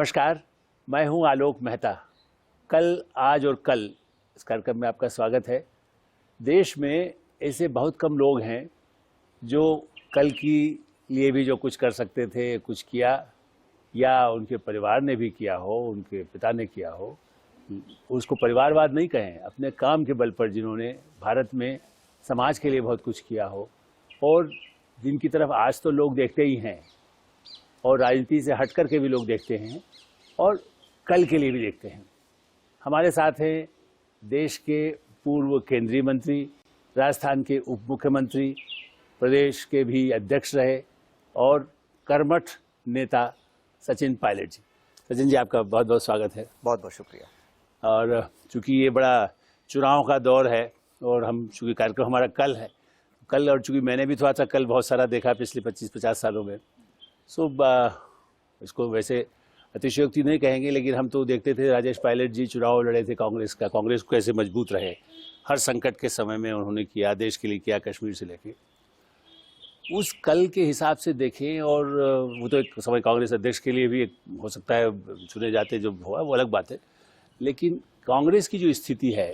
नमस्कार, मैं हूं आलोक मेहता। कल, आज और कल इस कार्यक्रम में आपका स्वागत है। देश में ऐसे बहुत कम लोग हैं जो कल की लिए भी जो कुछ कर सकते थे, कुछ किया, या उनके परिवार ने भी किया हो, उनके पिता ने किया हो। उसको परिवारवाद नहीं कहें, अपने काम के बल पर जिन्होंने भारत में समाज के लिए बहुत कुछ किया हो और जिनकी तरफ आज तो लोग देखते ही हैं और राजनीति से हट कर के भी लोग देखते हैं और कल के लिए भी देखते हैं। हमारे साथ हैं देश के पूर्व केंद्रीय मंत्री, राजस्थान के उप मुख्यमंत्री, प्रदेश के भी अध्यक्ष रहे और कर्मठ नेता सचिन पायलट जी। सचिन जी, आपका बहुत बहुत स्वागत है। बहुत बहुत शुक्रिया। और चूंकि ये बड़ा चुनाव का दौर है और हम चूंकि कार्यक्रम हमारा कल है, कल और चूंकि मैंने भी थोड़ा सा कल बहुत सारा देखा पिछले 25-50 सालों में, इसको वैसे अतिशयोक्ति नहीं कहेंगे, लेकिन हम तो देखते थे राजेश पायलट जी चुनाव लड़े थे कांग्रेस का, कांग्रेस को कैसे मजबूत रहे, हर संकट के समय में उन्होंने किया, देश के लिए किया, कश्मीर से लेके। उस कल के हिसाब से देखें, और वो तो एक समय कांग्रेस अध्यक्ष के लिए भी एक हो सकता है चुने जाते जो हुआ, वो अलग बात है, लेकिन कांग्रेस की जो स्थिति है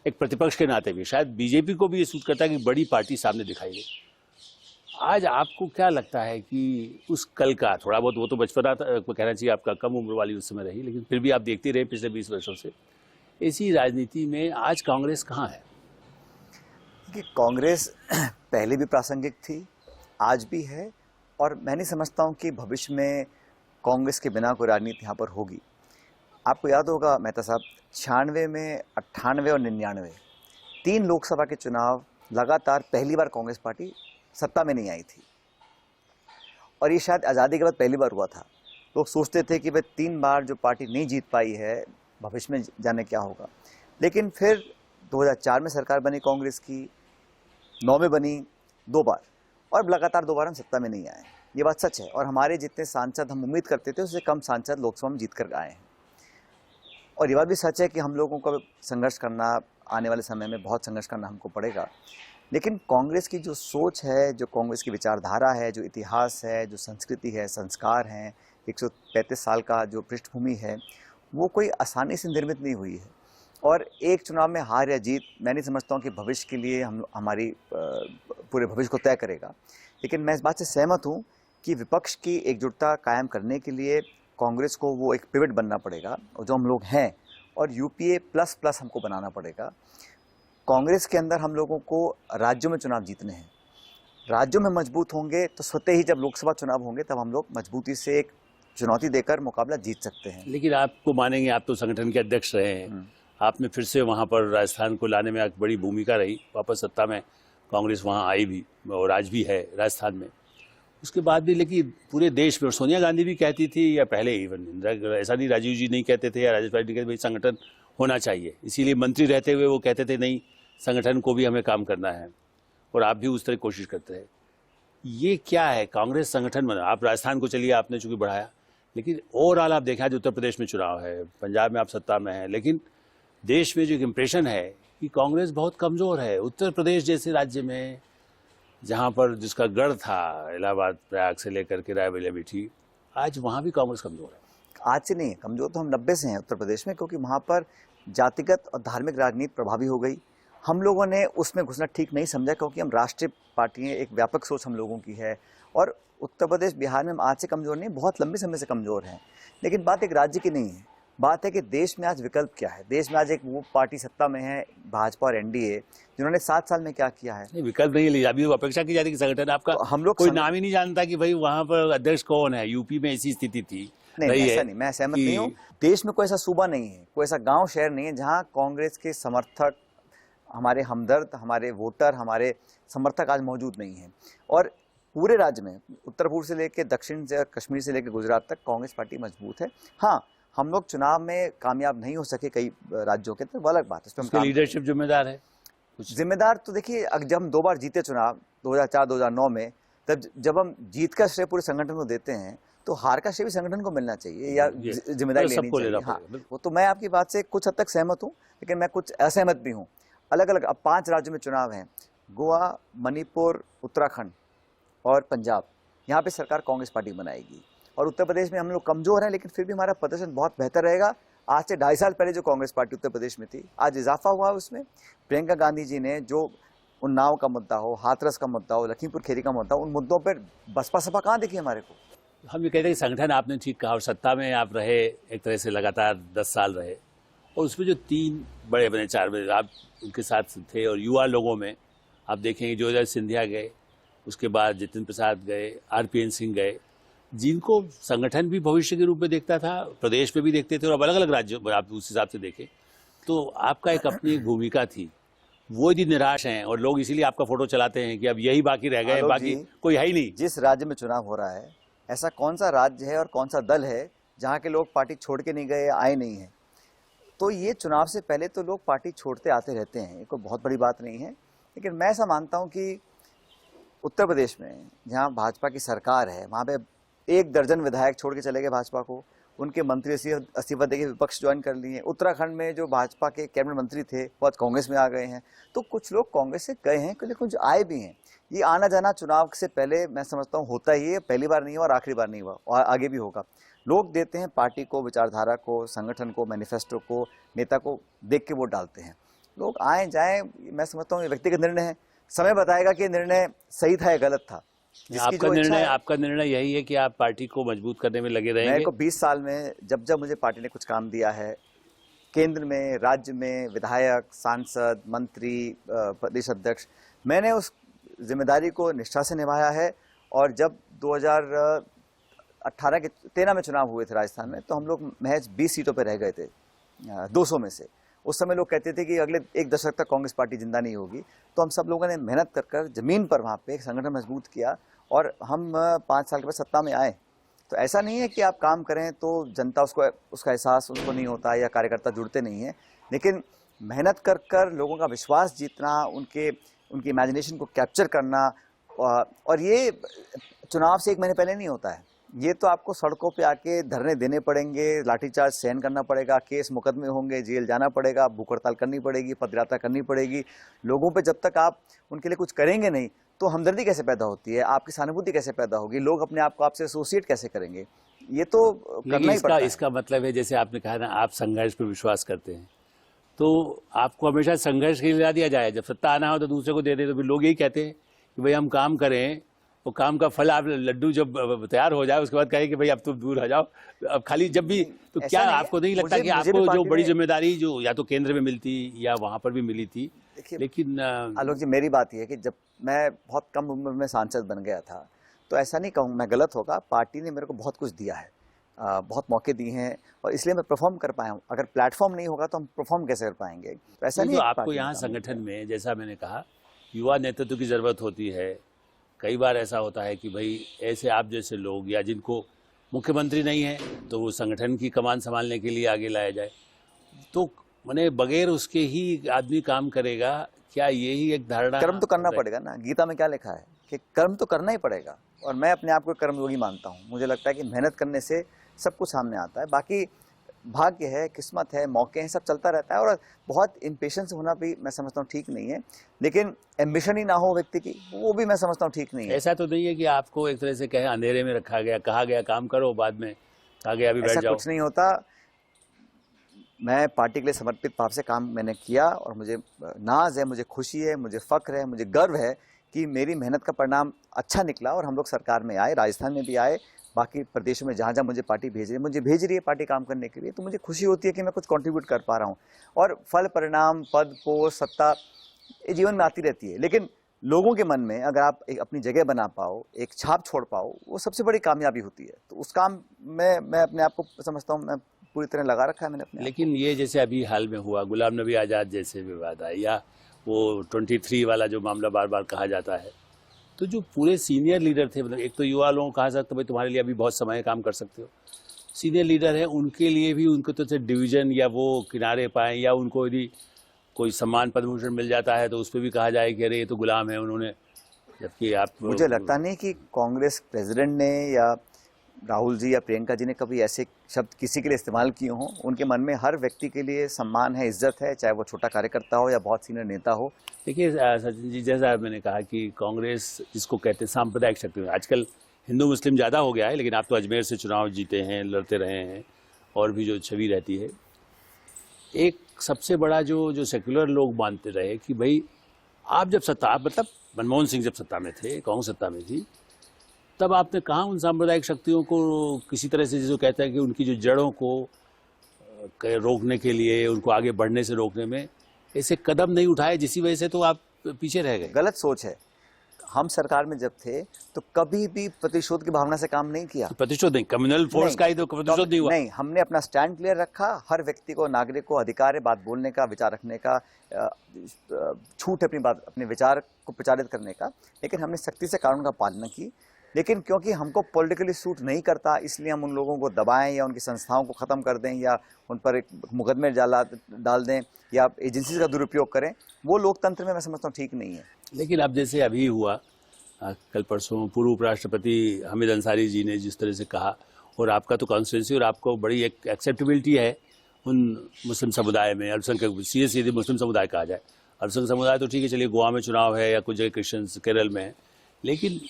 एक प्रतिपक्ष के नाते भी, शायद बीजेपी को भी ये सूट करता है कि बड़ी पार्टी सामने दिखाई दे। आज आपको क्या लगता है कि उस कल का थोड़ा बहुत, वो तो बचपना कहना चाहिए आपका, कम उम्र वाली उस समय रही, लेकिन फिर भी आप देखते रहे पिछले 20 वर्षों से, ऐसी राजनीति में आज कांग्रेस कहाँ है? कि कांग्रेस पहले भी प्रासंगिक थी, आज भी है, और मैं नहीं समझता हूँ कि भविष्य में कांग्रेस के बिना कोई राजनीति यहाँ पर होगी। आपको याद होगा मेहता साहब, 96 में, 98 और 99 3 लोकसभा के चुनाव लगातार पहली बार कांग्रेस पार्टी सत्ता में नहीं आई थी, और ये शायद आज़ादी के बाद पहली बार हुआ था। लोग सोचते थे कि भाई 3 बार जो पार्टी नहीं जीत पाई है, भविष्य में जाने क्या होगा। लेकिन फिर 2004 में सरकार बनी कांग्रेस की, 9 में बनी 2 बार, और लगातार 2 बार हम सत्ता में नहीं आए। ये बात सच है, और हमारे जितने सांसद हम उम्मीद करते थे उससे कम सांसद लोकसभा में जीत कर आए हैं। और ये बात भी सच है कि हम लोगों को संघर्ष करना, आने वाले समय में बहुत संघर्ष करना हमको पड़ेगा। लेकिन कांग्रेस की जो सोच है, जो कांग्रेस की विचारधारा है, जो इतिहास है, जो संस्कृति है, संस्कार हैं, 135 साल का जो पृष्ठभूमि है, वो कोई आसानी से निर्मित नहीं हुई है। और एक चुनाव में हार या जीत मैं नहीं समझता हूँ कि भविष्य के लिए हमारी पूरे भविष्य को तय करेगा। लेकिन मैं इस बात से सहमत हूँ कि विपक्ष की एकजुटता कायम करने के लिए कांग्रेस को वो एक पिवट बनना पड़ेगा, और जो हम लोग हैं, और यूपीए प्लस हमको बनाना पड़ेगा। कांग्रेस के अंदर हम लोगों को राज्यों में चुनाव जीतने हैं। राज्यों में मजबूत होंगे तो स्वतः ही जब लोकसभा चुनाव होंगे तब हम लोग मजबूती से एक चुनौती देकर मुकाबला जीत सकते हैं। लेकिन आपको मानेंगे, आप तो संगठन के अध्यक्ष रहे हैं, आपने फिर से वहाँ पर राजस्थान को लाने में एक बड़ी भूमिका रही, वापस सत्ता में कांग्रेस वहाँ आई भी और आज भी है राजस्थान में। उसके बाद भी लेकिन पूरे देश में, और सोनिया गांधी भी कहती थी, या पहले इवन ऐसा नहीं, राजीव जी नहीं कहते थे या राजेश पायलट कहते भाई संगठन होना चाहिए, इसीलिए मंत्री रहते हुए वो कहते थे नहीं, संगठन को भी हमें काम करना है, और आप भी उस तरह कोशिश करते हैं। ये क्या है कांग्रेस संगठन बना? आप राजस्थान को चलिए, आपने चूंकि बढ़ाया, लेकिन ओवरऑल आप देखा, जो उत्तर प्रदेश में चुनाव है, पंजाब में आप सत्ता में हैं, लेकिन देश में जो एक इम्प्रेशन है कि कांग्रेस बहुत कमज़ोर है। उत्तर प्रदेश जैसे राज्य में, जहाँ पर जिसका गढ़ था इलाहाबाद, प्रयाग से लेकर के रायबरेली अमेठी, आज वहाँ भी कांग्रेस कमज़ोर है। आज से नहीं है कमज़ोर, तो हम 90 से हैं उत्तर प्रदेश में, क्योंकि वहाँ पर जातिगत और धार्मिक राजनीति प्रभावी हो गई। हम लोगों ने उसमें घुसना ठीक नहीं समझा, क्योंकि हम राष्ट्रीय पार्टी हैं, एक व्यापक सोच हम लोगों की है, और उत्तर प्रदेश बिहार में हम आज से कमज़ोर नहीं, बहुत लंबे समय से कमज़ोर हैं। लेकिन बात एक राज्य की नहीं है, बात है कि देश में आज विकल्प क्या है। देश में आज एक वो पार्टी सत्ता में है, भाजपा और एनडीए, जिन्होंने 7 साल में क्या किया है। नहीं, विकल्प नहीं है, अभी अपेक्षा की जाती है कि संगठन आपका, तो हम लोग कोई नाम ही नहीं जानता कि भाई वहाँ पर अध्यक्ष कौन है। यूपी में ऐसी स्थिति थी, नहीं, ऐसा नहीं, मैं सहमत नहीं हूँ। देश में कोई ऐसा सूबा नहीं है, कोई ऐसा गांव शहर नहीं है जहां कांग्रेस के समर्थक, हमारे हमदर्द, हमारे वोटर, हमारे समर्थक आज मौजूद नहीं हैं। और पूरे राज्य में, उत्तर पूर्व से लेकर दक्षिण से, कश्मीर से लेकर गुजरात तक कांग्रेस पार्टी मजबूत है। हाँ, हम लोग चुनाव में कामयाब नहीं हो सके कई राज्यों के, तो वो अलग बात है, उसमें लीडरशिप जिम्मेदार है। जिम्मेदार तो देखिए, जब हम 2 बार जीते चुनाव 2004-2009 में, तब जब हम जीत का श्रेय पूरे संगठन को देते हैं, तो हार का श्रेय भी संगठन को मिलना चाहिए, या जिम्मेदारी लेनी चाहिए। हाँ, वो तो मैं आपकी बात से कुछ हद तक सहमत हूँ, लेकिन मैं कुछ असहमत भी हूँ। अलग अलग अब 5 राज्यों में चुनाव हैं, गोवा, मणिपुर, उत्तराखंड और पंजाब। यहाँ पे सरकार कांग्रेस पार्टी बनाएगी। और उत्तर प्रदेश में हम लोग कमजोर हैं, लेकिन फिर भी हमारा प्रदर्शन बहुत बेहतर रहेगा। आज से 2.5 साल पहले जो कांग्रेस पार्टी उत्तर प्रदेश में थी, आज इजाफा हुआ है उसमें। प्रियंका गांधी जी ने जो उन्नाव का मुद्दा हो, हाथरस का मुद्दा हो, लखीमपुर खीरी का मुद्दा हो, उन मुद्दों पर बसपा सपा कहाँ दिखी हमारे को। हम ये कहते हैं कि संगठन, आपने ठीक कहा, और सत्ता में आप रहे एक तरह से लगातार 10 साल रहे, और उसमें जो 3 बड़े बने 4 बड़े आप उनके साथ थे, और युवा लोगों में आप देखेंगे जोधर सिंधिया गए, उसके बाद जितिन प्रसाद गए, RPN सिंह गए, जिनको संगठन भी भविष्य के रूप में देखता था, प्रदेश में भी देखते थे, और अब अलग अलग राज्यों में आप उस हिसाब से देखें तो आपका एक अपनी एक भूमिका थी। वो यदि निराश हैं और लोग इसीलिए आपका फोटो चलाते हैं कि अब यही बाकी रह गए, बाकी कोई है ही नहीं। जिस राज्य में चुनाव हो रहा है, ऐसा कौन सा राज्य है और कौन सा दल है जहाँ के लोग पार्टी छोड़ के नहीं गए, आए नहीं हैं। तो ये चुनाव से पहले तो लोग पार्टी छोड़ते आते रहते हैं, ये कोई बहुत बड़ी बात नहीं है। लेकिन मैं ऐसा मानता हूँ कि उत्तर प्रदेश में जहाँ भाजपा की सरकार है, वहाँ पे 1 दर्जन विधायक छोड़ के चले गए भाजपा को, उनके मंत्री इस्तीफा देके विपक्ष ज्वाइन कर लिए। उत्तराखंड में जो भाजपा के कैबिनेट मंत्री थे वो आज कांग्रेस में आ गए हैं। तो कुछ लोग कांग्रेस से गए हैं, लेकिन कुछ आए भी हैं। ये आना जाना चुनाव से पहले मैं समझता हूँ होता ही है, पहली बार नहीं हुआ और आखिरी बार नहीं हुआ, और आगे भी होगा। लोग देते हैं पार्टी को, विचारधारा को, संगठन को, मैनिफेस्टो को, नेता को देख के वोट डालते हैं। लोग आए जाएं, मैं समझता हूँ ये व्यक्तिगत निर्णय है। समय बताएगा कि निर्णय सही था या गलत था। आपका निर्णय यही है कि आप पार्टी को मजबूत करने में लगे रहेंगे। मेरे को 20 साल में जब मुझे पार्टी ने कुछ काम दिया है, केंद्र में, राज्य में, विधायक, सांसद, मंत्री, प्रदेश अध्यक्ष, मैंने उस जिम्मेदारी को निष्ठा से निभाया है। और जब 2018 के 13 में चुनाव हुए थे राजस्थान में, तो हम लोग महज 20 सीटों पर रह गए थे 200 में से। उस समय लोग कहते थे कि अगले 1 दशक तक कांग्रेस पार्टी जिंदा नहीं होगी। तो हम सब लोगों ने मेहनत कर जमीन पर वहाँ पे एक संगठन मजबूत किया, और हम 5 साल के बाद सत्ता में आए। तो ऐसा नहीं है कि आप काम करें तो जनता उसका एहसास उसको नहीं होता या कार्यकर्ता जुड़ते नहीं हैं। लेकिन मेहनत कर लोगों का विश्वास जीतना, उनकी इमेजिनेशन को कैप्चर करना, और ये चुनाव से 1 महीने पहले नहीं होता है। ये तो आपको सड़कों पे आके धरने देने पड़ेंगे, लाठीचार्ज सहन करना पड़ेगा, केस मुकदमे होंगे, जेल जाना पड़ेगा, भूख हड़ताल करनी पड़ेगी, पदयात्रा करनी पड़ेगी। लोगों पे जब तक आप उनके लिए कुछ करेंगे नहीं, तो हमदर्दी कैसे पैदा होती है, आपकी सहानुभूति कैसे पैदा होगी, लोग अपने आप को आपसे एसोसिएट कैसे करेंगे। ये तो करना ही पड़ता है। इसका मतलब है, जैसे आपने कहा ना, आप संघर्ष पर विश्वास करते हैं, तो आपको हमेशा संघर्ष के लिए दिया जाए। जब सत्ता आना हो तो दूसरे को दे दे, तो फिर लोग यही कहते हैं कि भाई हम काम करें, वो काम का फल, आप लड्डू जब तैयार हो जाए उसके बाद कहे कि भाई अब तुम दूर हो जाओ। अब खाली जब भी, तो क्या आपको नहीं लगता कि आपको जो बड़ी जिम्मेदारी जो या तो केंद्र में मिलती या वहां पर भी मिली थी? लेकिन आलोक जी, मेरी बात यह है कि जब मैं बहुत कम उम्र में सांसद बन गया था, तो ऐसा नहीं कहूँ मैं, गलत होगा, पार्टी ने मेरे को बहुत कुछ दिया है, बहुत मौके दिए हैं, और इसलिए मैं परफॉर्म कर पाया हूँ। अगर प्लेटफॉर्म नहीं होगा तो हम परफॉर्म कैसे कर पाएंगे? तो ऐसा नहीं। आपको यहाँ संगठन में, जैसा मैंने कहा, युवा नेतृत्व की जरूरत होती है। कई बार ऐसा होता है कि भाई ऐसे आप जैसे लोग, या जिनको मुख्यमंत्री नहीं है तो वो संगठन की कमान संभालने के लिए आगे लाया जाए, तो मैंने बगैर उसके ही आदमी काम करेगा, क्या यही एक धारणा? कर्म तो करना पड़ेगा ना। गीता में क्या लिखा है कि कर्म तो करना ही पड़ेगा, और मैं अपने आप को कर्मयोगी मानता हूँ। मुझे लगता है कि मेहनत करने से सब कुछ सामने आता है। बाकी भाग्य है, किस्मत है, मौके हैं, सब चलता रहता है। और बहुत इम्पेशेंस होना भी मैं समझता हूँ ठीक नहीं है, लेकिन एम्बिशन ही ना हो व्यक्ति की, वो भी मैं समझता हूँ ठीक नहीं है। ऐसा तो नहीं है कि आपको एक तरह से कहे अंधेरे में रखा गया, कहा गया काम करो, बाद में कहा गया अभी बैठ जाओ? ऐसा कुछ नहीं होता। मैं पार्टी के लिए समर्पित भाव से काम मैंने किया, और मुझे नाज है, मुझे खुशी है, मुझे फख्र है, मुझे गर्व है कि मेरी मेहनत का परिणाम अच्छा निकला, और हम लोग सरकार में आए, राजस्थान में भी आए, बाकी प्रदेशों में जहाँ जहाँ मुझे पार्टी भेज रही है पार्टी काम करने के लिए। तो मुझे खुशी होती है कि मैं कुछ कंट्रीब्यूट कर पा रहा हूँ। और फल, परिणाम, पद, पोस्ट, सत्ता, ये जीवन में आती रहती है, लेकिन लोगों के मन में अगर आप एक अपनी जगह बना पाओ, एक छाप छोड़ पाओ, वो सबसे बड़ी कामयाबी होती है। तो उस काम में मैं अपने आप को समझता हूँ, मैं पूरी तरह लगा रखा है मैंने अपने। लेकिन ये जैसे अभी हाल में हुआ, गुलाम नबी आज़ाद जैसे विवाद आए, या वो 23 वाला जो मामला बार बार कहा जाता है, तो जो पूरे सीनियर लीडर थे, मतलब एक तो युवा लोगों को कहा सकता भाई तुम्हारे लिए अभी बहुत समय काम कर सकते हो, सीनियर लीडर है, उनके लिए भी उनको तो डिवीजन या वो किनारे पाएँ, या उनको यदि कोई सम्मान पद्म भूषण मिल जाता है तो उस पर भी कहा जाए कि अरे ये तो गुलाम है उन्होंने, जबकि आप। मुझे लगता नहीं कि कांग्रेस प्रेसिडेंट ने या राहुल जी या प्रियंका जी ने कभी ऐसे शब्द किसी के लिए इस्तेमाल किए हों। उनके मन में हर व्यक्ति के लिए सम्मान है, इज्जत है, चाहे वो छोटा कार्यकर्ता हो या बहुत सीनियर नेता हो। देखिए सचिन जी, जैसा मैंने कहा कि कांग्रेस जिसको कहते हैं सांप्रदायिक शक्ति, आजकल हिंदू मुस्लिम ज़्यादा हो गया है, लेकिन आप तो अजमेर से चुनाव जीते हैं, लड़ते रहे हैं, और भी जो छवि रहती है, एक सबसे बड़ा जो जो सेक्युलर लोग मानते रहे कि भाई आप जब सत्ता, आप मतलब मनमोहन सिंह जब सत्ता में थे, कांग्रेस सत्ता में थी, तब आपने कहाँ उन सांप्रदायिक शक्तियों को किसी तरह से, जिसको कहता है कि उनकी जो जड़ों को रोकने के लिए, उनको आगे बढ़ने से रोकने में ऐसे कदम नहीं उठाए, जिसकी वजह से तो आप पीछे रह गए। गलत सोच है। हम सरकार में जब थे तो कभी भी प्रतिशोध की भावना से काम नहीं किया। प्रतिशोध नहीं, कम्युनल फोर्स का ही तो प्रतिशोध नहीं हुआ। नहीं, हमने अपना स्टैंड क्लियर रखा। हर व्यक्ति को, नागरिक को अधिकार है बात बोलने का, विचार रखने का, छूट है अपनी बात, अपने विचार को प्रचारित करने का, लेकिन हमने सख्ती से कानून का पालना की। लेकिन क्योंकि हमको पॉलिटिकली सूट नहीं करता, इसलिए हम उन लोगों को दबाएं या उनकी संस्थाओं को ख़त्म कर दें या उन पर एक मुकदमे डाल दें या एजेंसी का दुरुपयोग करें, वो लोकतंत्र में मैं समझता हूँ ठीक नहीं है। लेकिन अब जैसे अभी हुआ, कल परसों पूर्व उपराष्ट्रपति हामिद अंसारी जी ने जिस तरह से कहा, और आपका तो कॉन्स्टिट्यूंसी और आपको बड़ी एक एक्सेप्टेबिलिटी है उन मुस्लिम समुदाय में, अल्पसंख्यक, सीधे मुस्लिम समुदाय कहा जाए, अल्पसंख्यक समुदाय तो ठीक है, चलिए गोवा में चुनाव है या कुछ जगह क्रिश्चियंस केरल में है, लेकिन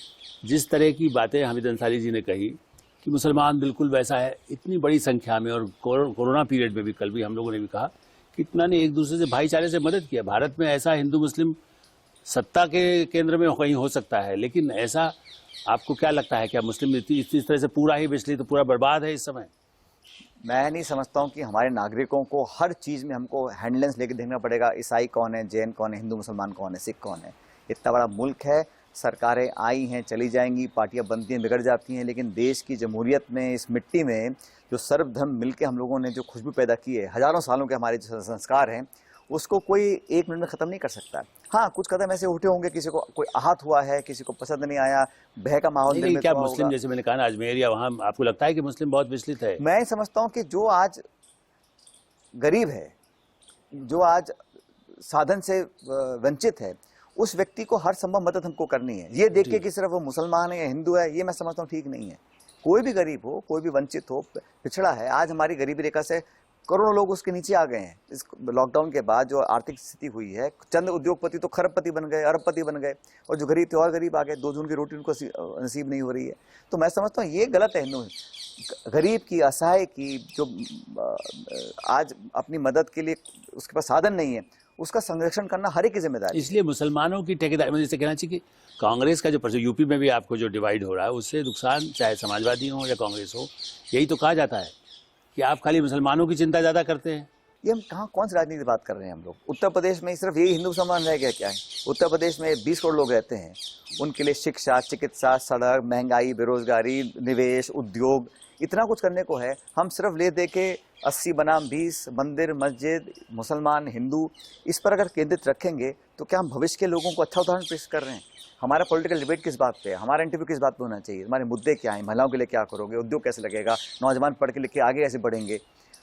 जिस तरह की बातें हामिद अंसारी जी ने कही कि मुसलमान बिल्कुल वैसा है, इतनी बड़ी संख्या में, और कोरोना पीरियड में भी, कल भी हम लोगों ने भी कहा कि इतना ने एक दूसरे से भाईचारे से मदद किया। भारत में ऐसा हिंदू मुस्लिम सत्ता के केंद्र में कहीं हो सकता है, लेकिन ऐसा आपको क्या लगता है, क्या मुस्लिम इस तरह से पूरा ही बिजली तो पूरा बर्बाद है इस समय? मैं नहीं समझता हूँ कि हमारे नागरिकों को हर चीज़ में हमको हैंडलेंस लेके देखना पड़ेगा। ईसाई कौन है, जैन कौन है, हिंदू मुसलमान कौन है, सिख कौन है। इतना बड़ा मुल्क है, सरकारें आई हैं, चली जाएंगी, पार्टियां बनती हैं, बिगड़ जाती हैं, लेकिन देश की जमहूरियत में, इस मिट्टी में जो सर्वधर्म मिलके हम लोगों ने जो खुशबू पैदा की है, हज़ारों सालों के हमारे जो संस्कार हैं, उसको कोई एक मिनट में ख़त्म नहीं कर सकता। हाँ, कुछ कदम ऐसे उठे होंगे, किसी को कोई आहत हुआ है, किसी को पसंद नहीं आया, भय का माहौल नहीं, क्या मुस्लिम, जैसे मैंने कहा ना, अजमेर या वहाँ, आपको लगता है कि मुस्लिम बहुत विचलित है? मैं समझता हूँ कि जो आज गरीब है, जो आज साधन से वंचित है, उस व्यक्ति को हर संभव मदद हमको करनी है। ये देख के कि सिर्फ वो मुसलमान है या हिंदू है, ये मैं समझता हूँ ठीक नहीं है। कोई भी गरीब हो, कोई भी वंचित हो, पिछड़ा है, आज हमारी गरीबी रेखा से करोड़ों लोग उसके नीचे आ गए हैं। इस लॉकडाउन के बाद जो आर्थिक स्थिति हुई है, चंद उद्योगपति तो खरबपति बन गए, अरबपति बन गए, और जो गरीब थे और गरीब आ गए। 2 जून की रोटी उनको नसीब नहीं हो रही है। तो मैं समझता हूँ ये गलत है। हिंदू गरीब की, असहाय की, जो आज अपनी मदद के लिए उसके पास साधन नहीं है, उसका संरक्षण करना हर एक की जिम्मेदारी। इसलिए मुसलमानों की ठेकेदारी, मुझे जैसे कहना चाहिए कि कांग्रेस का जो यूपी में भी आपको जो डिवाइड हो रहा है, उससे नुकसान चाहे समाजवादी हो या कांग्रेस हो, यही तो कहा जाता है कि आप खाली मुसलमानों की चिंता ज़्यादा करते हैं। ये हम कहाँ, कौन सी राजनीति बात कर रहे हैं हम लोग? उत्तर प्रदेश में सिर्फ यही हिंदू मुसलमान रह गया क्या है? उत्तर प्रदेश में 20 करोड़ लोग रहते हैं, उनके लिए शिक्षा, चिकित्सा, सड़क, महंगाई, बेरोजगारी, निवेश, उद्योग, इतना कुछ करने को है। हम सिर्फ ले दे के 80 बनाम 20 मंदिर, मस्जिद, मुसलमान, हिंदू, इस पर अगर केंद्रित रखेंगे तो क्या हम भविष्य के लोगों को अच्छा उदाहरण पेश कर रहे हैं? हमारा पॉलिटिकल डिबेट किस बात पे है? हमारा इंटरव्यू किस बात पे होना चाहिए? हमारे मुद्दे क्या हैं? महिलाओं के लिए क्या करोगे? उद्योग कैसे लगेगा? नौजवान पढ़ के लिख के आगे कैसे बढ़ेंगे?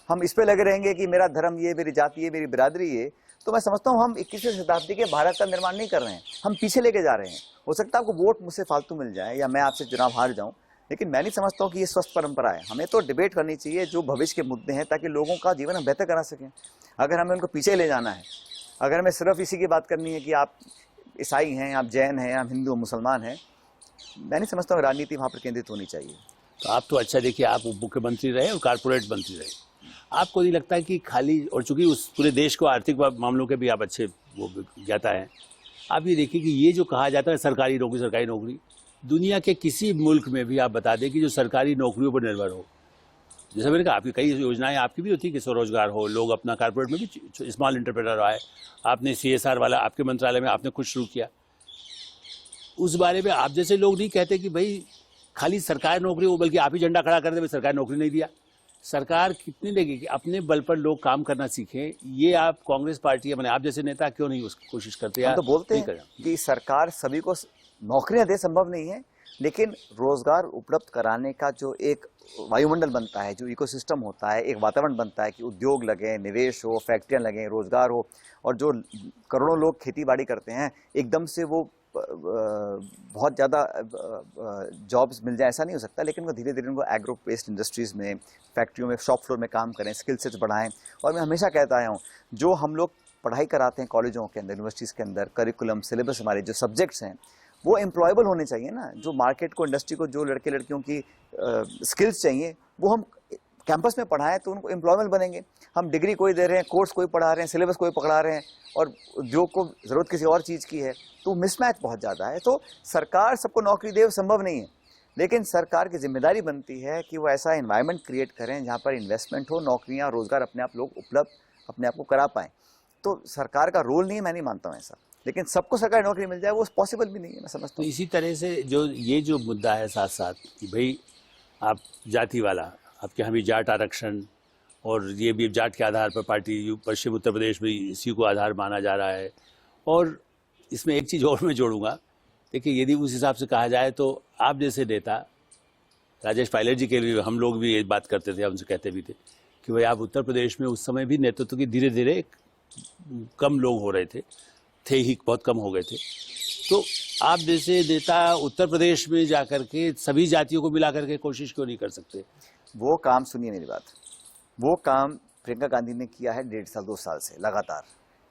हम इस पे लगे रहेंगे कि मेरा धर्म ये, मेरी जाति ये, मेरी बिरादरी ये, तो मैं समझता हूँ हम 21वीं शताब्दी के भारत का निर्माण नहीं कर रहे हैं, हम पीछे लेके जा रहे हैं। हो सकता है आपको वोट मुझसे फालतू मिल जाए या मैं आपसे चुनाव हार जाऊँ, लेकिन मैं नहीं समझता हूँ कि ये स्वस्थ परंपरा है। हमें तो डिबेट करनी चाहिए जो भविष्य के मुद्दे हैं, ताकि लोगों का जीवन हम बेहतर करा सकें। अगर हमें उनको पीछे ले जाना है, अगर हमें सिर्फ इसी की बात करनी है कि आप ईसाई हैं, आप जैन हैं, आप हिंदू मुसलमान हैं, मैं नहीं समझता हूँ राजनीति वहाँ पर केंद्रित होनी चाहिए। तो आप तो अच्छा, देखिए, आप उप मुख्यमंत्री रहे और कारपोरेट मंत्री रहे, आपको नहीं लगता कि खाली, और चूंकि उस पूरे देश को आर्थिक मामलों के भी आप अच्छे वो ज्ञाता है, आप ये देखिए कि ये जो कहा जाता है सरकारी नौकरी, दुनिया के किसी मुल्क में भी आप बता दें कि जो सरकारी नौकरियों पर निर्भर हो, जैसे मैंने कहा, आपकी कई योजनाएं आपकी भी होती है कि स्वरोजगार हो, लोग अपना कारपोरेट में भी स्मॉल एंटरप्रेन्योर आए, आपने CSR वाला आपके मंत्रालय में आपने कुछ शुरू किया, उस बारे में आप जैसे लोग नहीं कहते कि भाई खाली सरकारी नौकरी हो, बल्कि आप ही झंडा खड़ा कर दे, सरकारी नौकरी नहीं दिया। सरकार कितनी देगी कि अपने बल पर लोग काम करना सीखें? ये आप कांग्रेस पार्टी, मैंने आप जैसे नेता क्यों नहीं उसकी कोशिश करते? हम तो बोलते हैं कि सरकार सभी को नौकरियां दे, संभव नहीं है, लेकिन रोजगार उपलब्ध कराने का जो एक वायुमंडल बनता है, जो इकोसिस्टम होता है, एक वातावरण बनता है कि उद्योग लगे, निवेश हो, फैक्ट्रियां लगें, रोजगार हो, और जो करोड़ों लोग खेती बाड़ी करते हैं, एकदम से वो बहुत ज़्यादा जॉब्स मिल जाए ऐसा नहीं हो सकता, लेकिन वो धीरे धीरे उनको एग्रो बेस्ड इंडस्ट्रीज़ में, फैक्ट्रियों में, शॉप फ्लोर में काम करें, स्किल सेट्स बढ़ाएं। और मैं हमेशा कहता आया हूँ, जो हम लोग पढ़ाई कराते हैं कॉलेजों के अंदर, यूनिवर्सिटीज़ के अंदर, करिकुलम, सिलेबस, हमारे जो सब्जेक्ट्स हैं, वो एम्प्लॉयबल होने चाहिए ना, जो मार्केट को, इंडस्ट्री को, जो लड़के लड़कियों की स्किल्स चाहिए वो हम कैंपस में पढ़ाएं तो उनको एम्प्लॉयबल बनेंगे। हम डिग्री कोई दे रहे हैं, कोर्स कोई पढ़ा रहे हैं, सिलेबस कोई पकड़ा रहे हैं और उद्योग को ज़रूरत किसी और चीज़ की है, तो मिसमैच बहुत ज़्यादा है। तो सरकार सबको नौकरी दे संभव नहीं है, लेकिन सरकार की जिम्मेदारी बनती है कि वो ऐसा एनवायरनमेंट क्रिएट करें जहाँ पर इन्वेस्टमेंट हो, नौकरियाँ, रोजगार अपने आप लोग उपलब्ध अपने आप को करा पाएँ। तो सरकार का रोल नहीं है, मैं नहीं मानता हूँ ऐसा, लेकिन सबको सरकारी नौकरी मिल जाए वो पॉसिबल भी नहीं है, मैं समझता तो हूँ। इसी तरह से जो मुद्दा है साथ साथ कि भाई आप जाति वाला, आपके यहाँ भी जाट आरक्षण, और ये भी जाट के आधार पर पार्टी पश्चिम उत्तर प्रदेश में इसी को आधार माना जा रहा है। और इसमें एक चीज़ और मैं जोड़ूंगा, देखिए यदि उस हिसाब से कहा जाए तो आप जैसे नेता राजेश पायलट जी के लिए हम लोग भी ये बात करते थे, हमसे कहते भी थे कि भाई आप उत्तर प्रदेश में उस समय भी नेतृत्व की धीरे धीरे कम लोग हो रहे थे ही बहुत कम हो गए थे। तो आप जैसे नेता उत्तर प्रदेश में जाकर के सभी जातियों को मिला करके कोशिश क्यों नहीं कर सकते? वो काम, सुनिए मेरी बात, वो काम प्रियंका गांधी ने किया है 1.5 साल 2 साल से लगातार।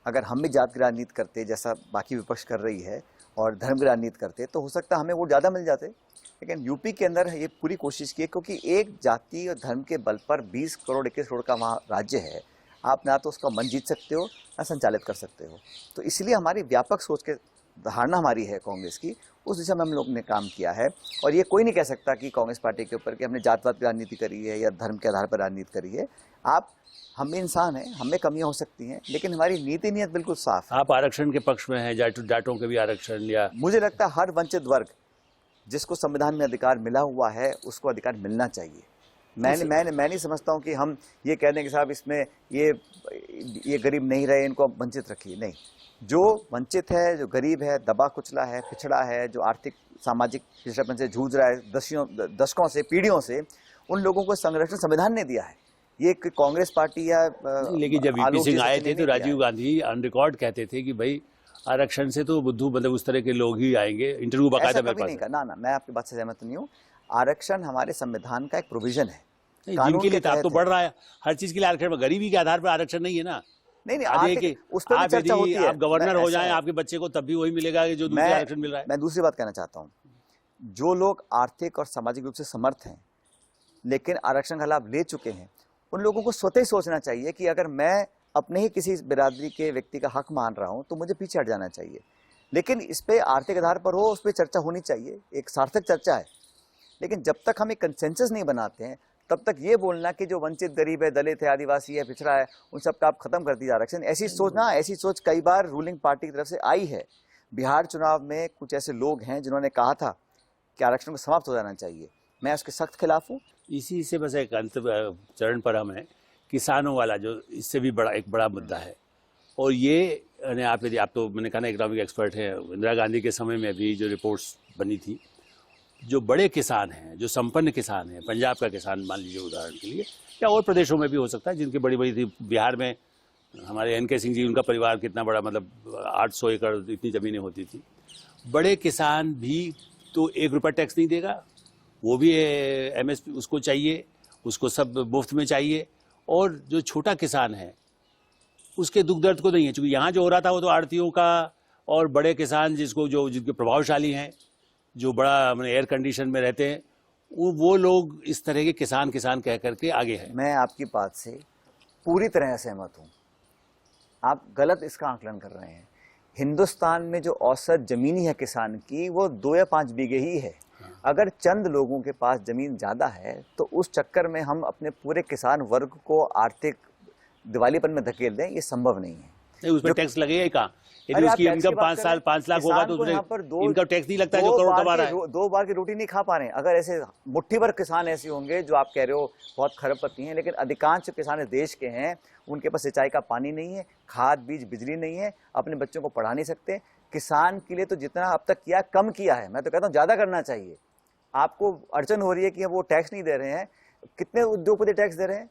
अगर हम भी जात की राजनीति करते जैसा बाकी विपक्ष कर रही है और धर्म की राजनीति करते तो हो सकता है हमें वोट ज़्यादा मिल जाते, लेकिन यूपी के अंदर ये पूरी कोशिश की है क्योंकि एक जाति और धर्म के बल पर 20 करोड़ 21 करोड़ का वहाँ राज्य है, आप ना तो उसका मन जीत सकते हो ना संचालित कर सकते हो। तो इसलिए हमारी व्यापक सोच के धारणा हमारी है कांग्रेस की, उस दिशा में हम लोग ने काम किया है। और ये कोई नहीं कह सकता कि कांग्रेस पार्टी के ऊपर कि हमने जातवाद की राजनीति करी है या धर्म के आधार पर राजनीति करी है। हम भी इंसान हैं, हमें कमियां हो सकती हैं, लेकिन हमारी नीति नियत बिल्कुल साफ है। आप आरक्षण के पक्ष में हैं, जाटों के भी आरक्षण? या मुझे लगता है हर वंचित वर्ग जिसको संविधान में अधिकार मिला हुआ है उसको अधिकार मिलना चाहिए। मैं नहीं समझता हूँ कि हम ये कह दें कि साहब इसमें ये गरीब नहीं रहे, इनको वंचित रखिए। नहीं, जो वंचित है, जो गरीब है, दबा कुचला है, पिछड़ा है, जो आर्थिक सामाजिक पिछड़ापन से जूझ रहा है दशकों से, पीढ़ियों से, उन लोगों को संरक्षण संविधान ने दिया है। ये कांग्रेस पार्टी या लेकिन जब वीपी सिंह आए थे तो राजीव गांधी ऑन रिकॉर्ड कहते थे कि भाई आरक्षण से तो बुद्धू मतलब उस तरह के लोग ही आएंगे। इंटरव्यू बाकायदा मेरे पास नहीं कहा ना, मैं आपकी बात से सहमत नहीं हूँ। आरक्षण हमारे संविधान का एक प्रोविजन है, जिनके लिए तो बढ़ रहा है हर चीज के लिए आरक्षण। गरीबी के आधार पर आरक्षण नहीं है ना। नहीं, उस पर चर्चा होती है। आप गवर्नर हो जाएं आपके बच्चे को तब भी वही मिलेगा जो दूसरे आरक्षण मिल रहा है। मैं दूसरी बात कहना चाहता हूँ, जो लोग आर्थिक और सामाजिक रूप से समर्थ हैं लेकिन आरक्षण का लाभ ले चुके हैं, उन लोगों को स्वतः ही सोचना चाहिए कि अगर मैं अपने ही किसी बिरादरी के व्यक्ति का हक मान रहा हूं तो मुझे पीछे हट जाना चाहिए। लेकिन इस पे आर्थिक आधार पर हो, उस पर चर्चा होनी चाहिए, एक सार्थक चर्चा है। लेकिन जब तक हम एक कंसेंसस नहीं बनाते हैं तब तक ये बोलना कि जो वंचित, गरीब है, दलित है, आदिवासी है, पिछड़ा है, उन सब का आप खत्म कर दीजिए आरक्षण, ऐसी सोच कई बार रूलिंग पार्टी की तरफ से आई है। बिहार चुनाव में कुछ ऐसे लोग हैं जिन्होंने कहा था कि आरक्षण को समाप्त हो जाना चाहिए, मैं उसके सख्त खिलाफ हूँ। इसी से बस एक अंत चरण पर हम हैं, किसानों वाला जो इससे भी एक बड़ा मुद्दा है। और ये आप तो मैंने कहा ना इकोनॉमिक एक्सपर्ट हैं, इंदिरा गांधी के समय में भी जो रिपोर्ट्स बनी थी, जो बड़े किसान हैं, जो संपन्न किसान हैं, पंजाब का किसान मान लीजिए उदाहरण के लिए, या और प्रदेशों में भी हो सकता है जिनकी बड़ी बड़ी थी। बिहार में हमारे NK सिंह जी, उनका परिवार कितना बड़ा, मतलब 800 एकड़ इतनी ज़मीनें होती थी। बड़े किसान भी तो 1 रुपया टैक्स नहीं देगा, वो भी MSP उसको चाहिए, उसको सब मुफ्त में चाहिए। और जो छोटा किसान है उसके दुख दर्द को नहीं है, क्योंकि यहाँ जो हो रहा था वो तो आड़तियों का और बड़े किसान जिनके प्रभावशाली हैं, जो बड़ा मैंने एयर कंडीशन में रहते हैं, वो लोग इस तरह के किसान कह करके आगे हैं। मैं आपकी बात से पूरी तरह सहमत हूँ। आप गलत इसका आकलन कर रहे हैं। हिंदुस्तान में जो औसत जमीनी है किसान की वो 2 या 5 बीघे ही है। अगर चंद लोगों के पास जमीन ज़्यादा है तो उस चक्कर में हम अपने पूरे किसान वर्ग को आर्थिक दिवालीपन में धकेल दें, ये संभव नहीं है। नहीं, उसमें टैक्स लगेगा ही कहाँ? यदि उसकी इनकम 5 लाख होगा तो उसमें इनकम टैक्स नहीं लगता है जो करोड़ कमा रहा है। 2 बार की रोटी नहीं खा पा रहे हैं। अगर ऐसे मुट्ठी भर किसान ऐसे होंगे जो आप कह रहे हो बहुत खरबपति हैं, लेकिन अधिकांश किसान इस देश के हैं, उनके पास सिंचाई का पानी नहीं है, खाद बीज बिजली नहीं है, अपने बच्चों को पढ़ा नहीं सकते। किसान के लिए तो जितना अब तक किया कम किया है, मैं तो कहता हूँ ज़्यादा करना चाहिए। आपको अड़चन हो रही है कि वो टैक्स नहीं दे रहे हैं। कितने उद्योगपति टैक्स दे रहे हैं,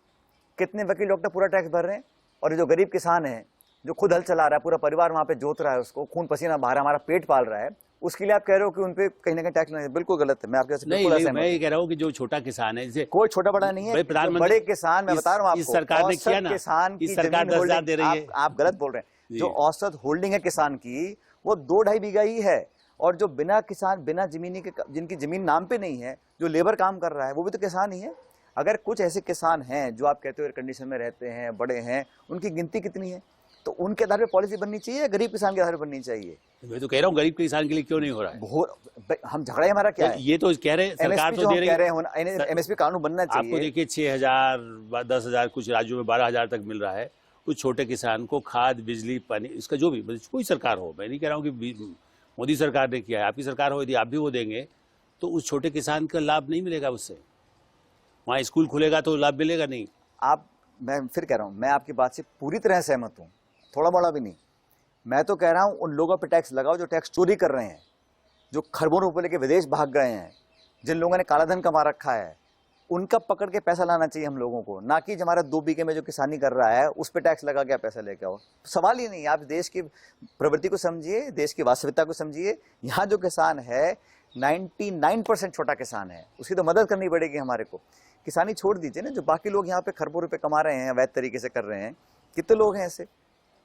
कितने वकील डॉक्टर पूरा टैक्स भर रहे हैं। और जो गरीब किसान है जो खुद हल चला रहा है, पूरा परिवार वहाँ पे जोत रहा है, उसको खून पसीना बहा रहा है, हमारा पेट पाल रहा है, उसके लिए आप कह रहे हो कि उन पे कहीं ना कहीं टैक्स नहीं, बिल्कुल गलत है। मैं आपके मैं ये कह रहा हूँ कि जो छोटा किसान है, जैसे कोई छोटा बड़ा नहीं है, बड़े किसान, मैं बता रहा हूँ आपको, इस सरकार ने किया ना, किसान की सरकार 10,000 दे रही है। आप गलत बोल रहे हैं। जो औसत होल्डिंग है किसान की वो 2-2.5 बीघा ही है, और जो बिना किसान, बिना जमीनी के, जिनकी जमीन नाम पे नहीं है, जो लेबर काम कर रहा है, वो भी तो किसान ही है। अगर कुछ ऐसे किसान हैं जो आप कहते हो एयर कंडीशन में रहते हैं, बड़े हैं, उनकी गिनती कितनी है? तो उनके आधार पे पॉलिसी बननी चाहिए या गरीब किसान के आधार पे बननी चाहिए? मैं तो कह रहा हूँ गरीब किसान के लिए क्यों नहीं हो रहा है? हम झगड़ा हमारा क्या है? ये तो कह रहे हैं सरकार तो दे रही है, एमएसपी कानून बनना आपको। चाहिए। देखिए 6,000 10,000, कुछ राज्यों में 12,000 तक मिल रहा है। कुछ छोटे किसान को खाद, बिजली, पानी, इसका जो भी, मतलब कोई सरकार हो, मैं नहीं कह रहा हूँ कि मोदी सरकार ने किया है, आपकी सरकार हो, यदि आप भी वो देंगे तो उस छोटे किसान का लाभ नहीं मिलेगा। उससे वहाँ स्कूल खुलेगा तो लाभ मिलेगा नहीं। मैं फिर कह रहा हूँ, मैं आपकी बात से पूरी तरह सहमत हूँ, थोड़ा बड़ा भी नहीं। मैं तो कह रहा हूँ उन लोगों पे टैक्स लगाओ जो टैक्स चोरी कर रहे हैं, जो खरबों रुपए लेके विदेश भाग गए हैं, जिन लोगों ने काला धन कमा रखा है, उनका पकड़ के पैसा लाना चाहिए हम लोगों को, ना कि हमारा 2 बीघे में जो किसानी कर रहा है उस पर टैक्स लगा के पैसा लेके आओ। सवाल ही नहीं। आप देश की प्रवृत्ति को समझिए, देश की वास्तविकता को समझिए। यहाँ जो किसान है 99% छोटा किसान है, उसकी तो मदद करनी पड़ेगी हमारे को। किसानी छोड़ दीजिए ना, जो बाकी लोग यहाँ पे खरबों रुपए कमा रहे हैं, अवैध तरीके से कर रहे हैं, कितने लोग हैं ऐसे?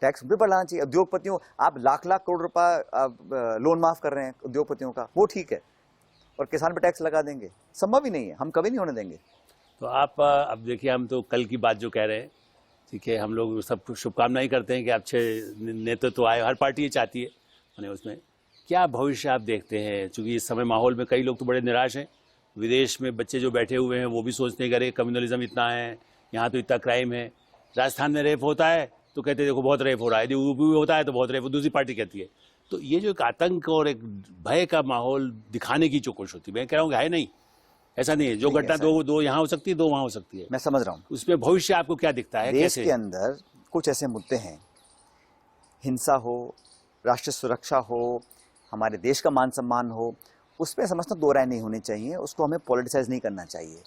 टैक्स भी बढ़ाना चाहिए। उद्योगपतियों, आप लाख लाख करोड़ रुपया लोन माफ कर रहे हैं उद्योगपतियों का, वो ठीक है, और किसान पे टैक्स लगा देंगे? संभव ही नहीं है, हम कभी नहीं होने देंगे। तो आप अब देखिए, हम तो कल की बात जो कह रहे हैं, ठीक है, हम लोग सब शुभकामनाएं करते हैं कि अच्छे नेतृत्व आए, हर पार्टी ये चाहती है। मैंने उसमें क्या भविष्य आप देखते हैं? चूँकि इस समय माहौल में कई लोग तो बड़े निराश हैं। विदेश में बच्चे जो बैठे हुए हैं वो भी सोचते हैं कि अरे कम्युनलिज्म इतना है, यहाँ तो इतना क्राइम है। राजस्थान में रेप होता है तो कहते हैं देखो बहुत रेप हो रहा है, यदि यूपी में होता है तो बहुत रेप, दूसरी पार्टी कहती है। तो ये जो एक आतंक और एक भय का माहौल दिखाने की जो कोशिश होती है, मैं कह रहा हूँ कि है नहीं, ऐसा नहीं है। जो घटना दो यहाँ हो सकती है, 2 वहाँ हो सकती है। मैं समझ रहा हूँ। उसमें भविष्य आपको क्या दिखता है? देश कैसे के अंदर कुछ ऐसे मुद्दे हैं, हिंसा हो, राष्ट्रीय सुरक्षा हो, हमारे देश का मान सम्मान हो, उसमें समझता 2 राय नहीं होनी चाहिए, उसको हमें पॉलिटिसाइज नहीं करना चाहिए।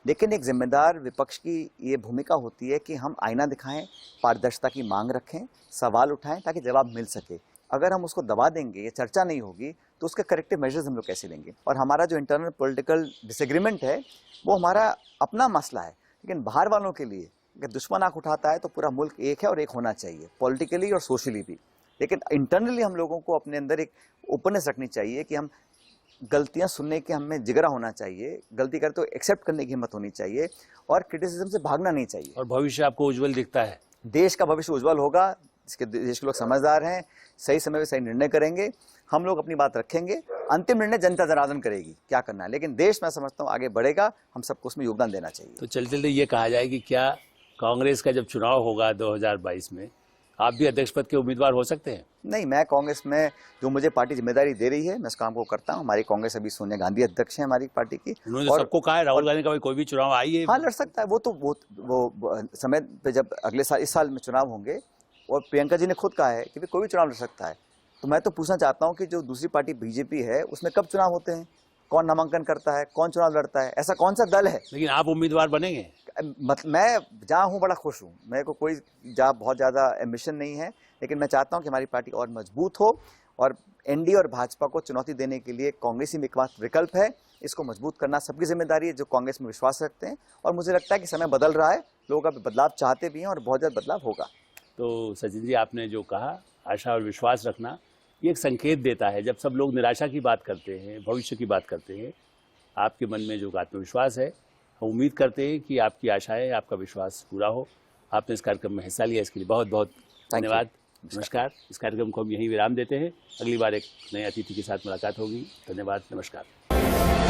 लेकिन एक जिम्मेदार विपक्ष की ये भूमिका होती है कि हम आईना दिखाएं, पारदर्शिता की मांग रखें, सवाल उठाएं ताकि जवाब मिल सके। अगर हम उसको दबा देंगे, ये चर्चा नहीं होगी, तो उसके करेक्टिव मेजर्स हम लोग कैसे लेंगे? और हमारा जो इंटरनल पॉलिटिकल डिसएग्रीमेंट है वो हमारा अपना मसला है, लेकिन बाहर वालों के लिए अगर दुश्मन आंख उठाता है तो पूरा मुल्क एक है और एक होना चाहिए, पॉलिटिकली और सोशली भी। लेकिन इंटरनली हम लोगों को अपने अंदर एक ओपननेस रखनी चाहिए कि हम गलतियां सुनने के हमें जिगरा होना चाहिए, गलती करे तो एक्सेप्ट करने की हिम्मत होनी चाहिए, और क्रिटिसिज्म से भागना नहीं चाहिए। और भविष्य आपको उज्जवल दिखता है? देश का भविष्य उज्जवल होगा, इसके देश के लोग समझदार हैं, सही समय पे सही निर्णय करेंगे, हम लोग अपनी बात रखेंगे, अंतिम निर्णय जनता जनार्दन करेगी क्या करना है। लेकिन देश, मैं समझता हूँ, आगे बढ़ेगा, हम सबको उसमें योगदान देना चाहिए। तो चलते चलते ये कहा जाए कि क्या कांग्रेस का जब चुनाव होगा 2022 में, आप भी अध्यक्ष पद के उम्मीदवार हो सकते हैं? नहीं, मैं कांग्रेस में जो मुझे पार्टी जिम्मेदारी दे रही है, मैं इस काम को करता हूँ। हमारी कांग्रेस अभी सोनिया गांधी अध्यक्ष हैं हमारी पार्टी की। उन्होंने सबको कहा है, राहुल गांधी का कोई भी चुनाव आइए। हाँ, लड़ सकता है वो समय पे, जब अगले साल, इस साल में चुनाव होंगे, और प्रियंका जी ने खुद कहा है कि कोई भी चुनाव लड़ सकता है। तो मैं तो पूछना चाहता हूँ कि जो दूसरी पार्टी बीजेपी है, उसमें कब चुनाव होते हैं? कौन नामांकन करता है? कौन चुनाव लड़ता है? ऐसा कौन सा दल है? लेकिन आप उम्मीदवार बनेंगे? मतलब मैं जहाँ हूँ बड़ा खुश हूँ, मेरे को कोई जहाँ बहुत ज़्यादा एम्बिशन नहीं है, लेकिन मैं चाहता हूँ कि हमारी पार्टी और मजबूत हो, और एनडीए और भाजपा को चुनौती देने के लिए कांग्रेस ही एकमात्र विकल्प है। इसको मजबूत करना सबकी जिम्मेदारी है जो कांग्रेस में विश्वास रखते हैं, और मुझे लगता है कि समय बदल रहा है, लोग अब बदलाव चाहते भी हैं, और बहुत ज़्यादा बदलाव होगा। तो सचिन जी, आपने जो कहा, आशा और विश्वास रखना, ये एक संकेत देता है। जब सब लोग निराशा की बात करते हैं, भविष्य की बात करते हैं, आपके मन में जो आत्मविश्वास है, हम उम्मीद करते हैं कि आपकी आशाएं, आपका विश्वास पूरा हो। आपने इस कार्यक्रम में हिस्सा लिया, इसके लिए बहुत बहुत धन्यवाद। नमस्कार। इस कार्यक्रम को हम यहीं विराम देते हैं। अगली बार एक नए अतिथि के साथ मुलाकात होगी। धन्यवाद, नमस्कार।